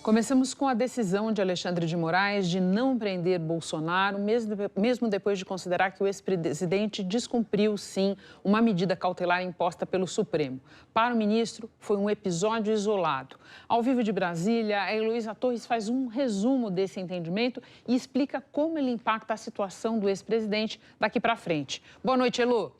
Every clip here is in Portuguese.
Começamos com a decisão de Alexandre de Moraes de não prender Bolsonaro, mesmo depois de considerar que o ex-presidente descumpriu, sim, uma medida cautelar imposta pelo Supremo. Para o ministro, foi um episódio isolado. Ao vivo de Brasília, a Heloísa Torres faz um resumo desse entendimento e explica como ele impacta a situação do ex-presidente daqui para frente. Boa noite, Elo.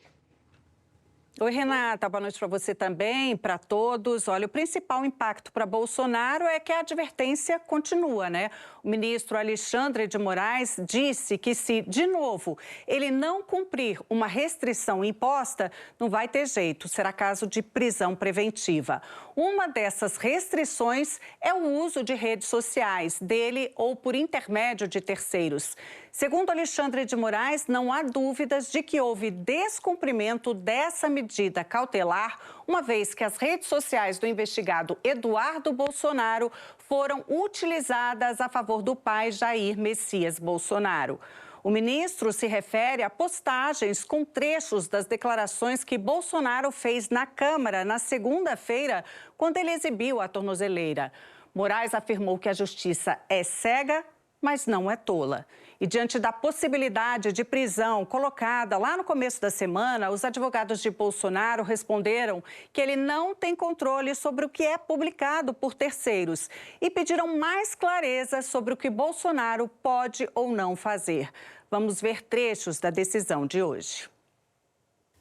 Oi, Renata. Boa noite para você também, para todos. Olha, o principal impacto para Bolsonaro é que a advertência continua, né? O ministro Alexandre de Moraes disse que se, de novo, ele não cumprir uma restrição imposta, não vai ter jeito, será caso de prisão preventiva. Uma dessas restrições é o uso de redes sociais, dele ou por intermédio de terceiros. Segundo Alexandre de Moraes, não há dúvidas de que houve descumprimento dessa medida cautelar, uma vez que as redes sociais do investigado Eduardo Bolsonaro foram utilizadas a favor do pai Jair Messias Bolsonaro. O ministro se refere a postagens com trechos das declarações que Bolsonaro fez na Câmara na segunda-feira, quando ele exibiu a tornozeleira. Moraes afirmou que a justiça é cega, mas não é tola. E diante da possibilidade de prisão colocada lá no começo da semana, os advogados de Bolsonaro responderam que ele não tem controle sobre o que é publicado por terceiros e pediram mais clareza sobre o que Bolsonaro pode ou não fazer. Vamos ver trechos da decisão de hoje.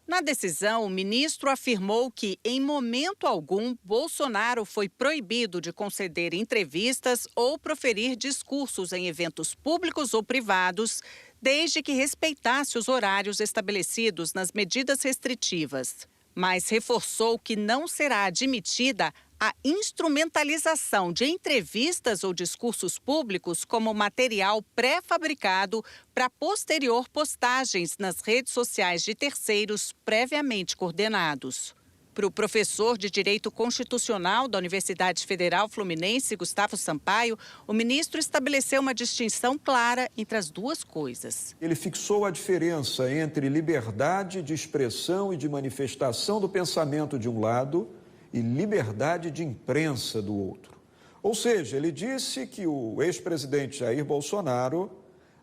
Na decisão, o ministro afirmou que, em momento algum, Bolsonaro foi proibido de conceder entrevistas ou proferir discursos em eventos públicos ou privados, desde que respeitasse os horários estabelecidos nas medidas restritivas. Mas reforçou que não será admitida a instrumentalização de entrevistas ou discursos públicos como material pré-fabricado para posterior postagens nas redes sociais de terceiros previamente coordenados. Para o professor de Direito Constitucional da Universidade Federal Fluminense, Gustavo Sampaio, o ministro estabeleceu uma distinção clara entre as duas coisas. Ele fixou a diferença entre liberdade de expressão e de manifestação do pensamento de um lado e liberdade de imprensa do outro. Ou seja, ele disse que o ex-presidente Jair Bolsonaro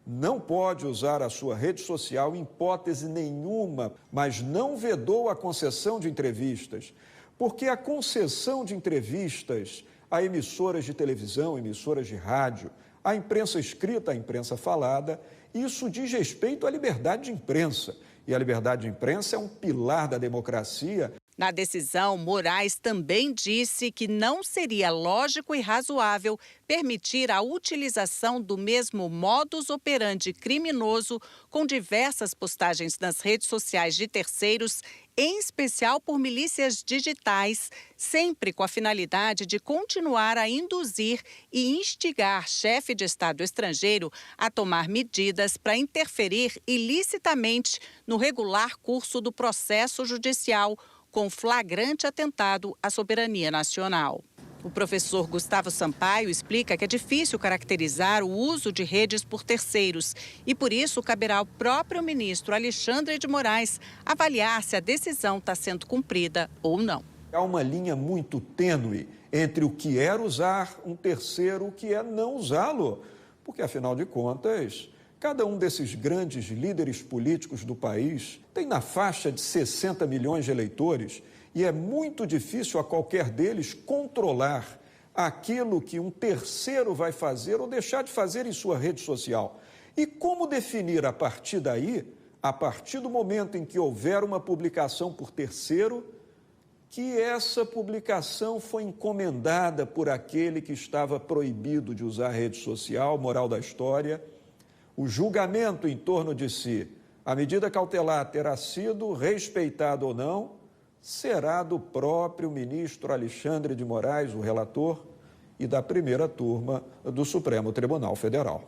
não pode usar a sua rede social em hipótese nenhuma, mas não vedou a concessão de entrevistas, porque a concessão de entrevistas a emissoras de televisão, emissoras de rádio, à imprensa escrita, à imprensa falada, isso diz respeito à liberdade de imprensa. E a liberdade de imprensa é um pilar da democracia. Na decisão, Moraes também disse que não seria lógico e razoável permitir a utilização do mesmo modus operandi criminoso com diversas postagens nas redes sociais de terceiros, em especial por milícias digitais, sempre com a finalidade de continuar a induzir e instigar chefe de Estado estrangeiro a tomar medidas para interferir ilicitamente no regular curso do processo judicial, com flagrante atentado à soberania nacional. O professor Gustavo Sampaio explica que é difícil caracterizar o uso de redes por terceiros e, por isso, caberá ao próprio ministro Alexandre de Moraes avaliar se a decisão está sendo cumprida ou não. Há uma linha muito tênue entre o que é usar um terceiro e o que é não usá-lo, porque, afinal de contas, cada um desses grandes líderes políticos do país tem na faixa de 60 milhões de eleitores e é muito difícil a qualquer deles controlar aquilo que um terceiro vai fazer ou deixar de fazer em sua rede social. E como definir a partir daí, a partir do momento em que houver uma publicação por terceiro, que essa publicação foi encomendada por aquele que estava proibido de usar a rede social, moral da história. O julgamento em torno de se a medida cautelar terá sido respeitada ou não, será do próprio ministro Alexandre de Moraes, o relator, e da primeira turma do Supremo Tribunal Federal.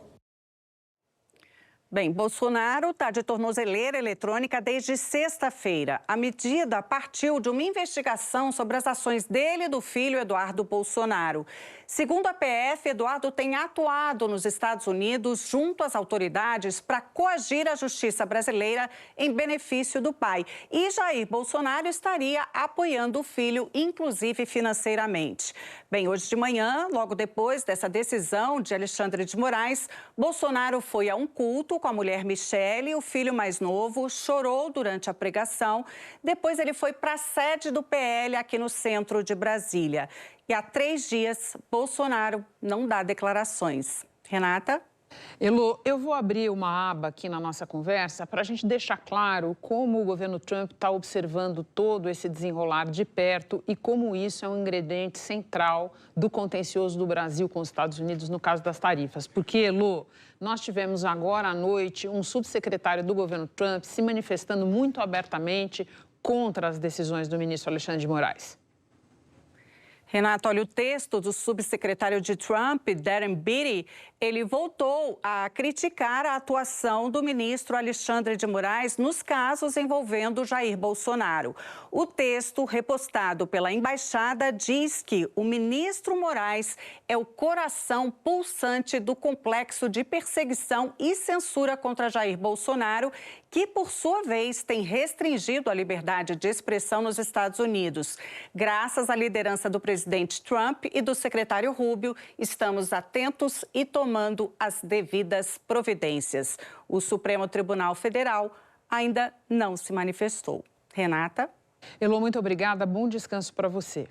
Bem, Bolsonaro está de tornozeleira eletrônica desde sexta-feira. A medida partiu de uma investigação sobre as ações dele e do filho Eduardo Bolsonaro. Segundo a PF, Eduardo tem atuado nos Estados Unidos junto às autoridades para coagir a justiça brasileira em benefício do pai. E Jair Bolsonaro estaria apoiando o filho, inclusive financeiramente. Bem, hoje de manhã, logo depois dessa decisão de Alexandre de Moraes, Bolsonaro foi a um culto com a mulher Michele, o filho mais novo, chorou durante a pregação. Depois ele foi para a sede do PL aqui no centro de Brasília. E há 3 dias, Bolsonaro não dá declarações. Renata? Elô, eu vou abrir uma aba aqui na nossa conversa para a gente deixar claro como o governo Trump está observando todo esse desenrolar de perto e como isso é um ingrediente central do contencioso do Brasil com os Estados Unidos no caso das tarifas. Porque, Elô, nós tivemos agora à noite um subsecretário do governo Trump se manifestando muito abertamente contra as decisões do ministro Alexandre de Moraes. Renato, olha, o texto do subsecretário de Trump, Darren Beattie, ele voltou a criticar a atuação do ministro Alexandre de Moraes nos casos envolvendo Jair Bolsonaro. O texto, repostado pela embaixada, diz que o ministro Moraes é o coração pulsante do complexo de perseguição e censura contra Jair Bolsonaro, que, por sua vez, tem restringido a liberdade de expressão nos Estados Unidos. Graças à liderança do presidente Trump e do secretário Rubio, estamos atentos e tomando as devidas providências. O Supremo Tribunal Federal ainda não se manifestou. Renata? Elô, muito obrigada. Bom descanso para você.